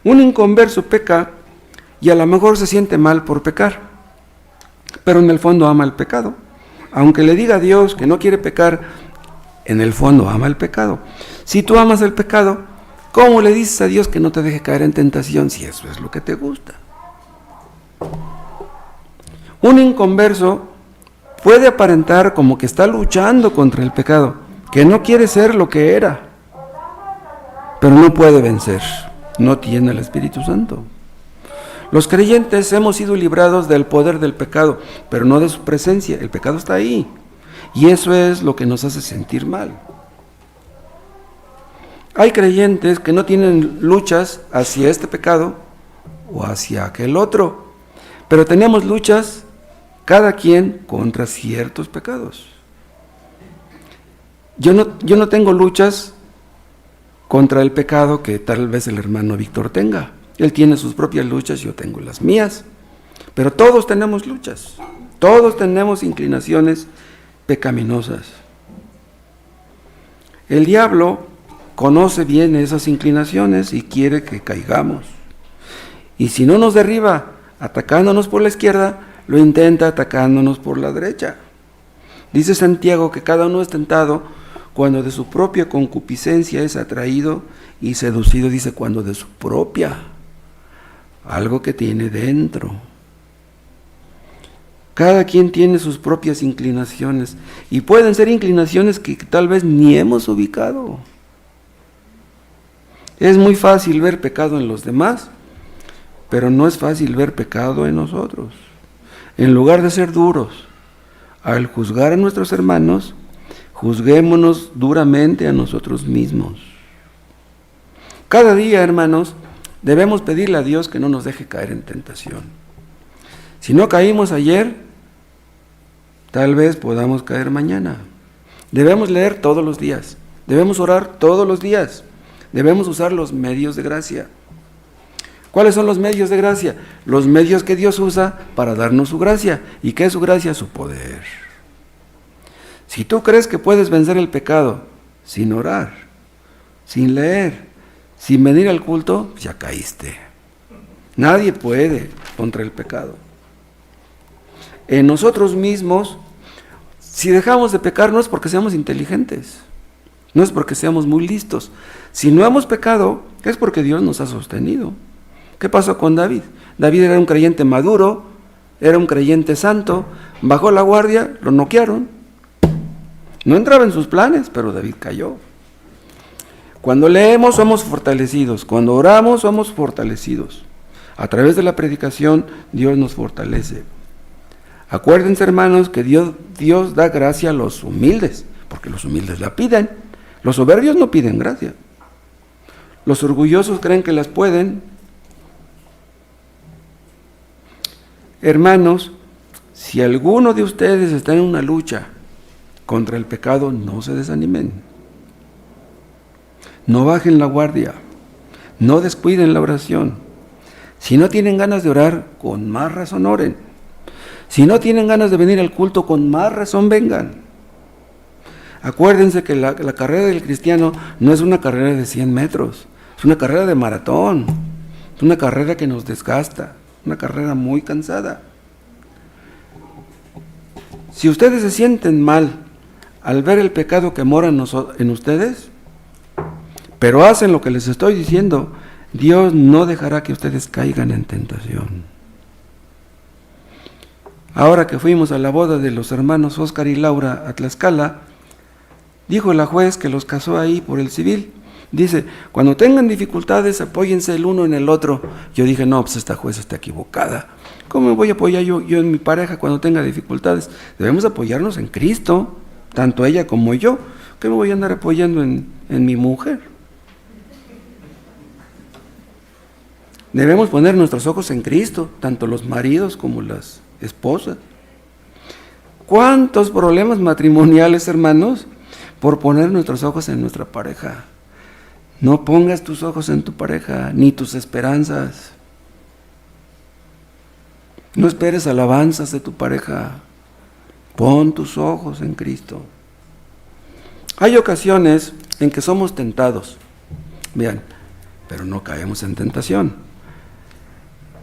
Un inconverso peca y a lo mejor se siente mal por pecar, pero en el fondo ama el pecado. Aunque le diga a Dios que no quiere pecar, en el fondo ama el pecado. Si tú amas el pecado, ¿cómo le dices a Dios que no te deje caer en tentación si eso es lo que te gusta? Un inconverso puede aparentar como que está luchando contra el pecado, que no quiere ser lo que era, pero no puede vencer, no tiene el Espíritu Santo. Los creyentes hemos sido librados del poder del pecado, pero no de su presencia. El pecado está ahí, y eso es lo que nos hace sentir mal. Hay creyentes que no tienen luchas hacia este pecado o hacia aquel otro, pero tenemos luchas cada quien contra ciertos pecados. Yo no tengo luchas contra el pecado que tal vez el hermano Víctor tenga. Él tiene sus propias luchas, yo tengo las mías. Pero todos tenemos luchas, todos tenemos inclinaciones pecaminosas. El diablo conoce bien esas inclinaciones y quiere que caigamos. Y si no nos derriba atacándonos por la izquierda, lo intenta atacándonos por la derecha. Dice Santiago que cada uno es tentado cuando de su propia concupiscencia es atraído y seducido, dice, cuando de su propia, algo que tiene dentro. Cada quien tiene sus propias inclinaciones y pueden ser inclinaciones que tal vez ni hemos ubicado. Es muy fácil ver pecado en los demás, pero no es fácil ver pecado en nosotros. En lugar de ser duros al juzgar a nuestros hermanos, juzguémonos duramente a nosotros mismos. Cada día, hermanos, debemos pedirle a Dios que no nos deje caer en tentación. Si no caímos ayer, tal vez podamos caer mañana. Debemos leer todos los días, debemos orar todos los días, debemos usar los medios de gracia. ¿Cuáles son los medios de gracia? Los medios que Dios usa para darnos su gracia. ¿Y qué es su gracia? Su poder. Si tú crees que puedes vencer el pecado sin orar, sin leer, sin venir al culto, ya caíste. Nadie puede contra el pecado. En nosotros mismos, si dejamos de pecar, no es porque seamos inteligentes, no es porque seamos muy listos. Si no hemos pecado, es porque Dios nos ha sostenido. ¿Qué pasó con David? David era un creyente maduro, era un creyente santo, bajó la guardia, lo noquearon. No entraba en sus planes, pero David cayó. Cuando leemos somos fortalecidos, cuando oramos somos fortalecidos. A través de la predicación Dios nos fortalece. Acuérdense, hermanos, que Dios da gracia a los humildes, porque los humildes la piden. Los soberbios no piden gracia. Los orgullosos creen que las pueden. Hermanos, si alguno de ustedes está en una lucha contra el pecado, no se desanimen. No bajen la guardia. No descuiden la oración. Si no tienen ganas de orar, con más razón oren. Si no tienen ganas de venir al culto, con más razón vengan. Acuérdense que la carrera del cristiano no es una carrera de 100 metros, es una carrera de maratón, es una carrera que nos desgasta, una carrera muy cansada. Si ustedes se sienten mal al ver el pecado que mora en ustedes, pero hacen lo que les estoy diciendo, Dios no dejará que ustedes caigan en tentación. Ahora que fuimos a la boda de los hermanos Óscar y Laura a Tlaxcala, dijo la juez que los casó ahí por el civil. Dice, cuando tengan dificultades, apóyense el uno en el otro. Yo dije, no, pues esta juez está equivocada. ¿Cómo me voy a apoyar yo en mi pareja cuando tenga dificultades? Debemos apoyarnos en Cristo, tanto ella como yo. ¿Qué me voy a andar apoyando en mi mujer? Debemos poner nuestros ojos en Cristo, tanto los maridos como las esposas. ¿Cuántos problemas matrimoniales, hermanos, por poner nuestros ojos en nuestra pareja? No pongas tus ojos en tu pareja, ni tus esperanzas. No esperes alabanzas de tu pareja, Pon tus ojos en Cristo. Hay ocasiones en que somos tentados, vean, pero no caemos en tentación.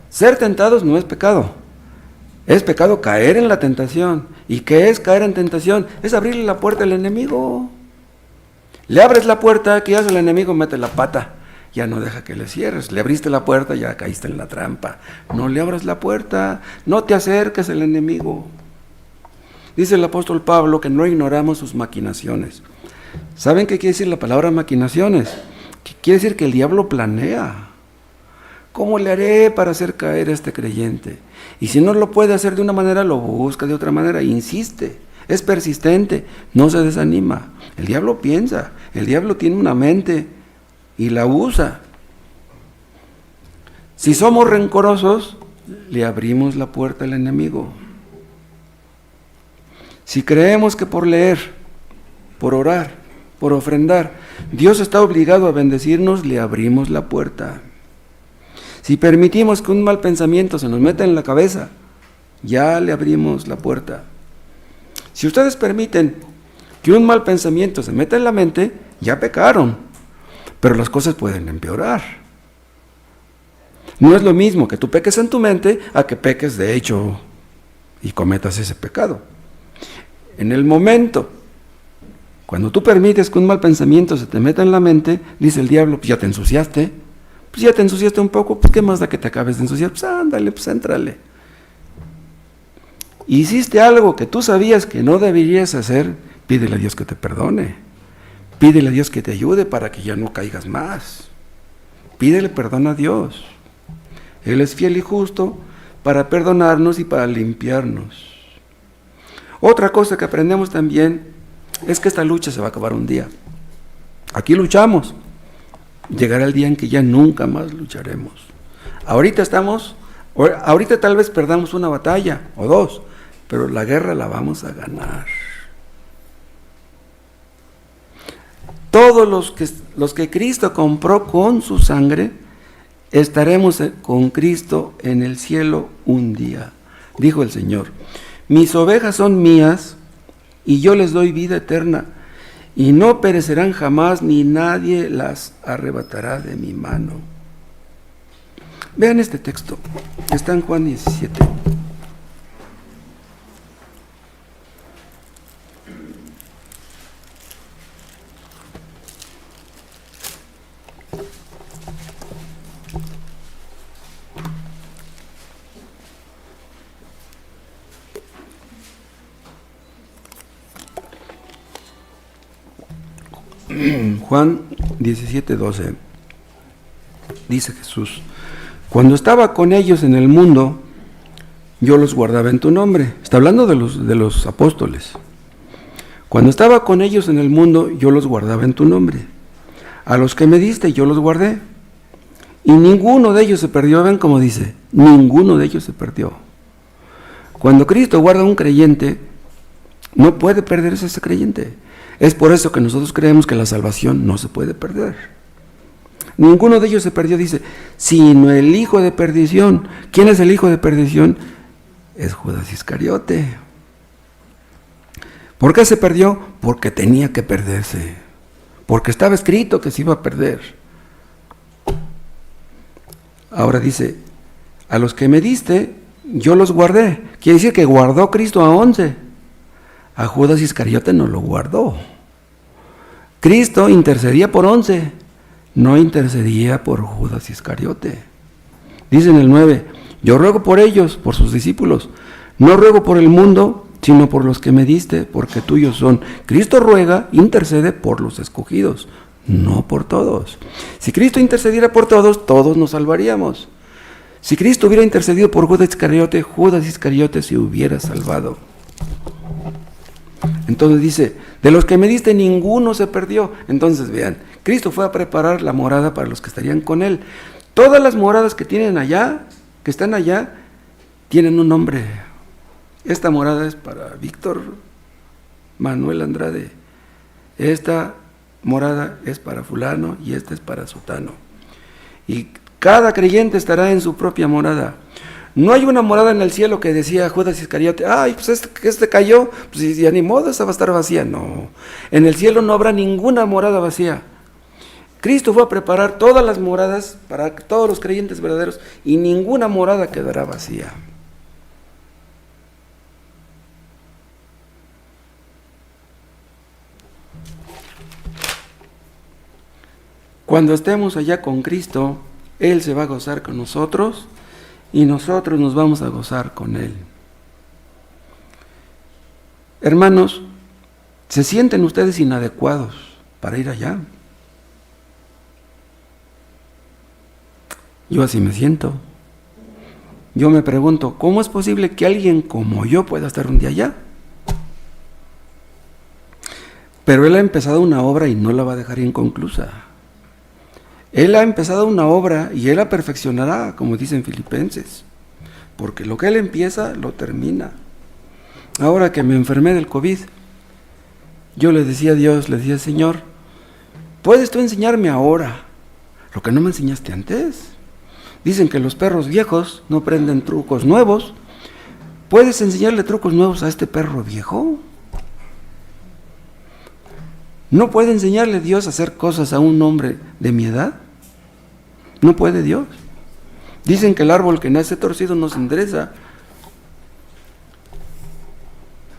Ser tentados no es pecado. Es pecado caer en la tentación. ¿Y qué es caer en tentación? Es abrirle la puerta al enemigo. Le abres la puerta, ¿qué hace el enemigo? Mete la pata. Ya no deja que le cierres. Le abriste la puerta, ya caíste en la trampa. No le abras la puerta. No te acerques al enemigo. Dice el apóstol Pablo que no ignoramos sus maquinaciones. ¿Saben qué quiere decir la palabra maquinaciones? Quiere decir que el diablo planea. ¿Cómo le haré para hacer caer a este creyente? Y si no lo puede hacer de una manera, lo busca de otra manera, insiste, es persistente, no se desanima. El diablo piensa, el diablo tiene una mente y la usa. Si somos rencorosos, le abrimos la puerta al enemigo. Si creemos que por leer, por orar, por ofrendar, Dios está obligado a bendecirnos, le abrimos la puerta. Si permitimos que un mal pensamiento se nos meta en la cabeza, ya le abrimos la puerta. Si ustedes permiten que un mal pensamiento se meta en la mente, ya pecaron, pero las cosas pueden empeorar. No es lo mismo que tú peques en tu mente a que peques de hecho y cometas ese pecado. En el momento, cuando tú permites que un mal pensamiento se te meta en la mente, dice el diablo, pues ya te ensuciaste. Pues ya te ensuciaste un poco, pues ¿qué más da que te acabes de ensuciar? Pues ándale, pues éntrale. Hiciste algo que tú sabías que no deberías hacer, pídele a Dios que te perdone. Pídele a Dios que te ayude para que ya no caigas más. Pídele perdón a Dios. Él es fiel y justo para perdonarnos y para limpiarnos. Otra cosa que aprendemos también es que esta lucha se va a acabar un día. Aquí luchamos. Llegará el día en que ya nunca más lucharemos. Ahorita tal vez perdamos una batalla o dos, pero la guerra la vamos a ganar. Todos los que Cristo compró con su sangre, estaremos con Cristo en el cielo un día. Dijo el Señor, mis ovejas son mías y yo les doy vida eterna. Y no perecerán jamás, ni nadie las arrebatará de mi mano. Vean este texto, está en Juan 17. Juan 17:12, dice Jesús, cuando estaba con ellos en el mundo, yo los guardaba en tu nombre. Está hablando de los apóstoles. Cuando estaba con ellos en el mundo, yo los guardaba en tu nombre. A los que me diste, yo los guardé. Y ninguno de ellos se perdió. Ven como dice, ninguno de ellos se perdió. Cuando Cristo guarda a un creyente, no puede perderse ese creyente. Es por eso que nosotros creemos que la salvación no se puede perder. Ninguno de ellos se perdió, dice, sino el hijo de perdición. ¿Quién es el hijo de perdición? Es Judas Iscariote. ¿Por qué se perdió? Porque tenía que perderse. Porque estaba escrito que se iba a perder. Ahora dice, a los que me diste, yo los guardé. Quiere decir que guardó Cristo a 11. A Judas Iscariote no lo guardó. Cristo intercedía por 11, no intercedía por Judas Iscariote. Dice en el 9, yo ruego por ellos, por sus discípulos, no ruego por el mundo, sino por los que me diste, porque tuyos son. Cristo ruega, intercede por los escogidos, no por todos. Si Cristo intercediera por todos, todos nos salvaríamos. Si Cristo hubiera intercedido por Judas Iscariote se hubiera salvado. Entonces dice, de los que me diste ninguno se perdió. Entonces vean, Cristo fue a preparar la morada para los que estarían con Él. Todas las moradas que tienen allá, que están allá, tienen un nombre. Esta morada es para Víctor Manuel Andrade. Esta morada es para fulano y esta es para sutano. Y cada creyente estará en su propia morada. No hay una morada en el cielo que decía Judas Iscariote, ay, pues este cayó, pues ya ni modo, esa va a estar vacía. No, en el cielo no habrá ninguna morada vacía. Cristo fue a preparar todas las moradas para todos los creyentes verdaderos y ninguna morada quedará vacía. Cuando estemos allá con Cristo, Él se va a gozar con nosotros y nosotros nos vamos a gozar con Él. Hermanos, ¿se sienten ustedes inadecuados para ir allá? Yo así me siento. Yo me pregunto, ¿cómo es posible que alguien como yo pueda estar un día allá? Pero Él ha empezado una obra y no la va a dejar inconclusa. Él ha empezado una obra y Él la perfeccionará, como dicen Filipenses, porque lo que Él empieza, lo termina. Ahora que me enfermé del COVID, yo le decía a Dios, le decía, Señor, ¿puedes tú enseñarme ahora lo que no me enseñaste antes? Dicen que los perros viejos no aprenden trucos nuevos. ¿Puedes enseñarle trucos nuevos a este perro viejo? ¿No puede enseñarle Dios a hacer cosas a un hombre de mi edad? ¿No puede Dios? Dicen que el árbol que nace torcido no se endereza.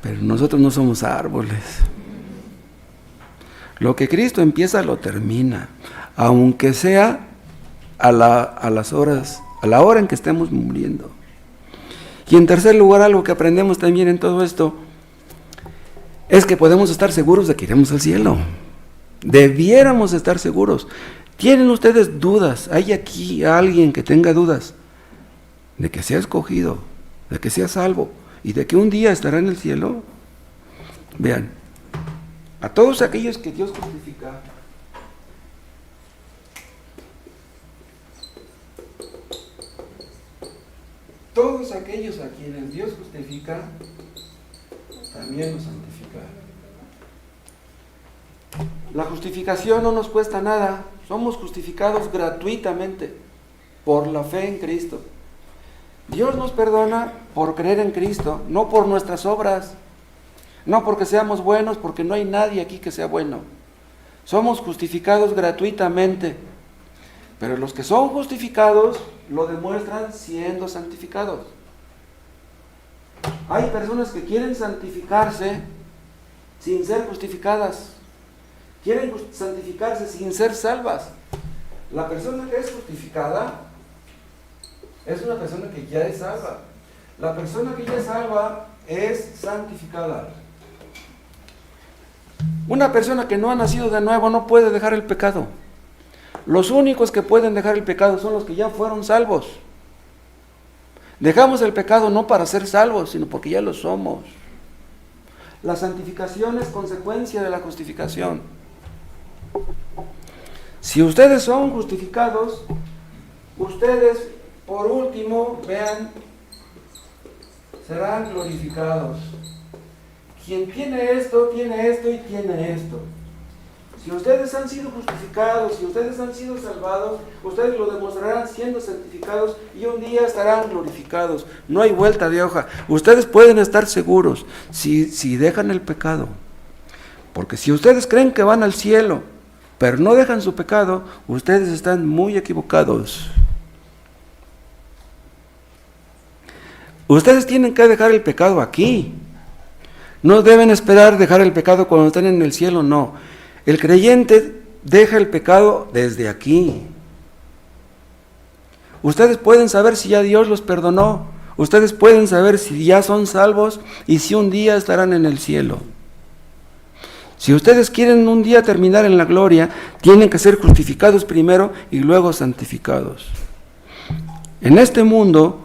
Pero nosotros no somos árboles. Lo que Cristo empieza lo termina, aunque sea a la hora en que estemos muriendo. Y en tercer lugar, algo que aprendemos también en todo esto es que podemos estar seguros de que iremos al cielo. Debiéramos estar seguros. ¿Tienen ustedes dudas? ¿Hay aquí alguien que tenga dudas de que sea escogido, de que sea salvo y de que un día estará en el cielo? Vean, a todos aquellos que Dios justifica, todos aquellos a quienes Dios justifica, también los santifica. La justificación no nos cuesta nada, somos justificados gratuitamente por la fe en Cristo. Dios nos perdona por creer en Cristo, no por nuestras obras, no porque seamos buenos, porque no hay nadie aquí que sea bueno. Somos justificados gratuitamente, pero los que son justificados lo demuestran siendo santificados. Hay personas que quieren santificarse sin ser justificadas. Quieren santificarse sin ser salvas. La persona que es justificada es una persona que ya es salva. La persona que ya es salva es santificada. Una persona que no ha nacido de nuevo no puede dejar el pecado. Los únicos que pueden dejar el pecado son los que ya fueron salvos. Dejamos el pecado no para ser salvos, sino porque ya lo somos. La santificación es consecuencia de la justificación. Si ustedes son justificados, ustedes, por último, vean, serán glorificados. Quien tiene esto y tiene esto. Si ustedes han sido justificados, si ustedes han sido salvados, ustedes lo demostrarán siendo santificados y un día estarán glorificados. No hay vuelta de hoja. Ustedes pueden estar seguros si dejan el pecado. Porque si ustedes creen que van al cielo, pero no dejan su pecado, ustedes están muy equivocados. Ustedes tienen que dejar el pecado aquí. No deben esperar dejar el pecado cuando estén en el cielo, no. El creyente deja el pecado desde aquí. Ustedes pueden saber si ya Dios los perdonó. Ustedes pueden saber si ya son salvos y si un día estarán en el cielo. Si ustedes quieren un día terminar en la gloria, tienen que ser justificados primero y luego santificados. En este mundo,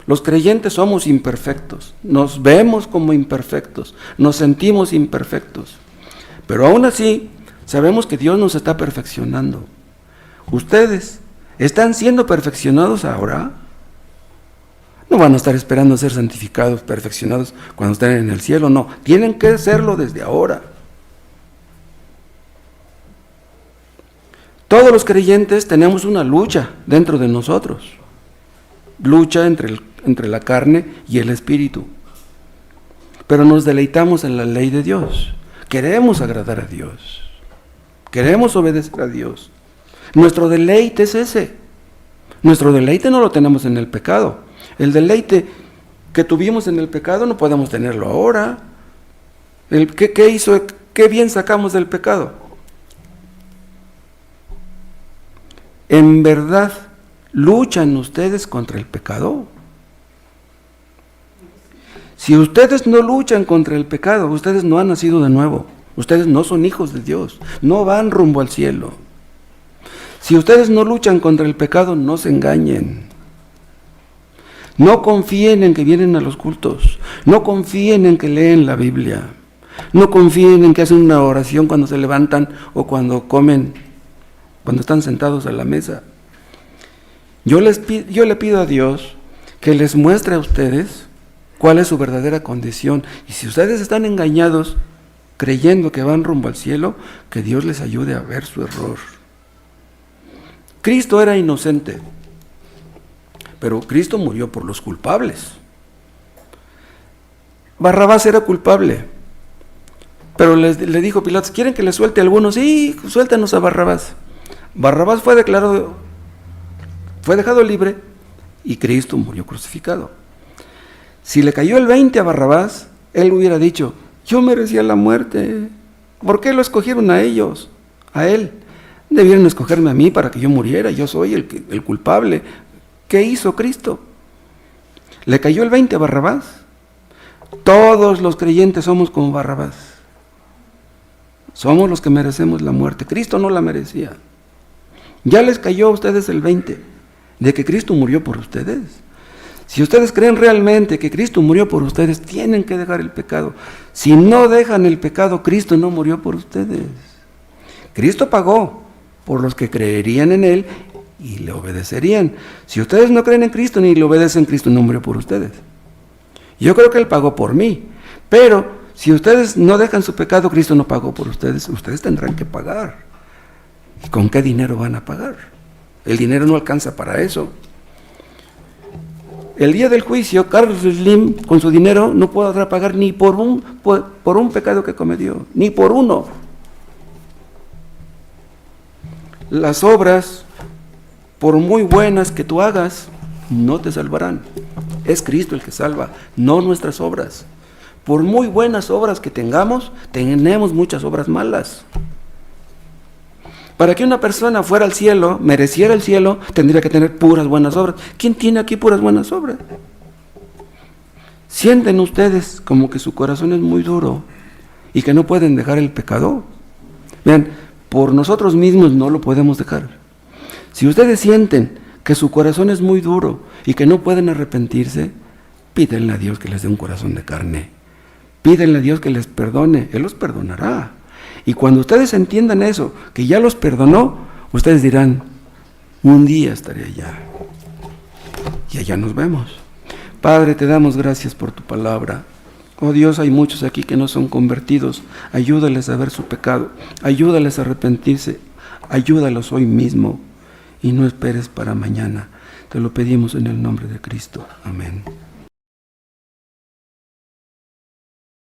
los creyentes somos imperfectos. Nos vemos como imperfectos. Nos sentimos imperfectos. Pero aún así, sabemos que Dios nos está perfeccionando. ¿Ustedes están siendo perfeccionados ahora? No van a estar esperando ser santificados, perfeccionados cuando estén en el cielo, no. Tienen que serlo desde ahora. Todos los creyentes tenemos una lucha dentro de nosotros. Lucha entre entre la carne y el espíritu. Pero nos deleitamos en la ley de Dios. Queremos agradar a Dios. Queremos obedecer a Dios. Nuestro deleite es ese. Nuestro deleite no lo tenemos en el pecado. El deleite que tuvimos en el pecado no podemos tenerlo ahora. ¿Qué bien sacamos del pecado? ¿En verdad luchan ustedes contra el pecado? Si ustedes no luchan contra el pecado, ustedes no han nacido de nuevo. Ustedes no son hijos de Dios. No van rumbo al cielo. Si ustedes no luchan contra el pecado, no se engañen. No confíen en que vienen a los cultos. No confíen en que leen la Biblia. No confíen en que hacen una oración cuando se levantan o cuando comen, cuando están sentados a la mesa. Yo le pido a Dios que les muestre a ustedes cuál es su verdadera condición. Y si ustedes están engañados, creyendo que van rumbo al cielo, que Dios les ayude a ver su error. Cristo era inocente, pero Cristo murió por los culpables. Barrabás era culpable, pero le dijo Pilatos, ¿quieren que le suelte a algunos? Sí, suéltanos a Barrabás. Barrabás fue dejado libre y Cristo murió crucificado. Si le cayó el 20 a Barrabás, él hubiera dicho, yo merecía la muerte. ¿Por qué lo escogieron a ellos? A él. Debieron escogerme a mí para que yo muriera. Yo soy el culpable. ¿Qué hizo Cristo? ¿Le cayó el 20 a Barrabás? Todos los creyentes somos como Barrabás. Somos los que merecemos la muerte. Cristo no la merecía. Ya les cayó a ustedes el 20 de que Cristo murió por ustedes. Si ustedes creen realmente que Cristo murió por ustedes, tienen que dejar el pecado. Si no dejan el pecado, Cristo no murió por ustedes. Cristo pagó por los que creerían en Él y le obedecerían. Si ustedes no creen en Cristo ni le obedecen, Cristo no murió por ustedes. Yo creo que Él pagó por mí, pero si ustedes no dejan su pecado, Cristo no pagó por ustedes. Ustedes tendrán que pagar. ¿Y con qué dinero van a pagar? El dinero no alcanza para eso. El día del juicio, Carlos Slim, con su dinero, no podrá pagar ni por un pecado que cometió, ni por uno. Las obras, por muy buenas que tú hagas, no te salvarán. Es Cristo el que salva, no nuestras obras. Por muy buenas obras que tengamos, tenemos muchas obras malas. Para que una persona fuera al cielo, mereciera el cielo, tendría que tener puras buenas obras. ¿Quién tiene aquí puras buenas obras? ¿Sienten ustedes como que su corazón es muy duro y que no pueden dejar el pecado? Vean, por nosotros mismos no lo podemos dejar. Si ustedes sienten que su corazón es muy duro y que no pueden arrepentirse, pídenle a Dios que les dé un corazón de carne. Pídenle a Dios que les perdone, Él los perdonará. Y cuando ustedes entiendan eso, que ya los perdonó, ustedes dirán, un día estaré allá. Y allá nos vemos. Padre, te damos gracias por tu palabra. Oh Dios, hay muchos aquí que no son convertidos. Ayúdales a ver su pecado. Ayúdales a arrepentirse. Ayúdalos hoy mismo. Y no esperes para mañana. Te lo pedimos en el nombre de Cristo. Amén.